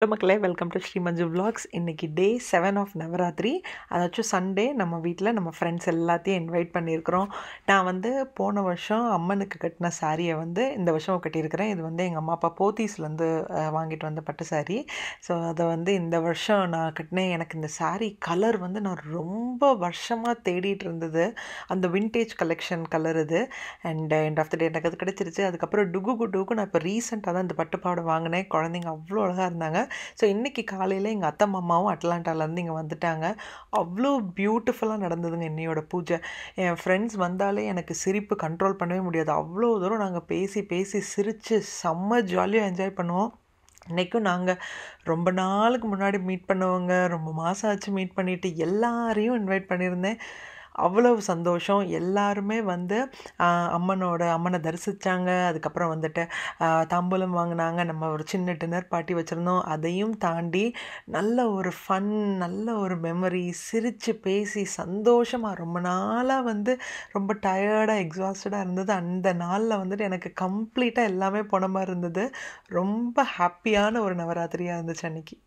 Hello மக்களே, welcome to Sri Manju vlogs. இன்றைக்கி day 7 of Navaratri. அதாச்சும் சண்டே. நம்ம வீட்டில் நம்ம ஃப்ரெண்ட்ஸ் எல்லாத்தையும் இன்வைட் பண்ணியிருக்கிறோம். நான் போன வருஷம் அம்மனுக்கு கட்டின சாரியை இந்த வருஷம் கட்டியிருக்கிறேன். இது எங்கள் அம்மா அப்பா போத்தீஸ்லேருந்து வாங்கிட்டு வந்த பட்டு சாரி. ஸோ அதை இந்த வருஷம் நான் கட்டினேன். எனக்கு இந்த சாரி கலர் நான் ரொம்ப வருஷமாக தேடிட்டு இருந்தது. அந்த வின்டேஜ் கலெக்ஷன் கலர் இது. அண்ட் எண்ட் ஆஃப் த டே எனக்கு அது கிடச்சிருச்சு. அதுக்கப்புறம் டுகு நான் இப்போ ரீசெண்டாக தான் இந்த பட்டுப்பாவாடை வாங்கினேன். குழந்தைங்க அவ்வளோ அழகாக இருந்தாங்க. ஸோ இன்றைக்கி காலையில் எங்கள் அத்தை மாமாவும் அட்லாண்டாலேருந்து இங்கே வந்துட்டாங்க. அவ்வளோ பியூட்டிஃபுல்லாக நடந்ததுங்க இன்னையோட பூஜை. என் ஃப்ரெண்ட்ஸ் வந்தாலே எனக்கு சிரிப்பு கண்ட்ரோல் பண்ணவே முடியாது. அவ்வளோ தூரம் நாங்கள் பேசி பேசி சிரித்து செம்ம ஜாலியாக என்ஜாய் பண்ணுவோம். இன்றைக்கும் நாங்கள் ரொம்ப நாளுக்கு முன்னாடி மீட் பண்ணவங்க, ரொம்ப மாதம் ஆச்சு மீட் பண்ணிவிட்டு எல்லாரையும் இன்வைட் பண்ணியிருந்தேன். அவ்வளவு சந்தோஷம். எல்லாருமே அம்மனை தரிசித்தாங்க. அதுக்கப்புறம் தாம்பூலம் வாங்கினாங்க. நம்ம ஒரு சின்ன டின்னர் பார்ட்டி வச்சுருந்தோம். அதையும் தாண்டி நல்ல ஒரு ஃபன், நல்ல ஒரு மெமரி, சிரித்து பேசி சந்தோஷமாக ரொம்ப நாளாக ரொம்ப டயர்டாக எக்ஸாஸ்டடாக இருந்தது. அந்த நாளில் எனக்கு கம்ப்ளீட்டாக எல்லாமே போன மாதிரி இருந்தது. ரொம்ப ஹாப்பியான ஒரு நவராத்திரியாக இருந்துச்சு அன்றைக்கி.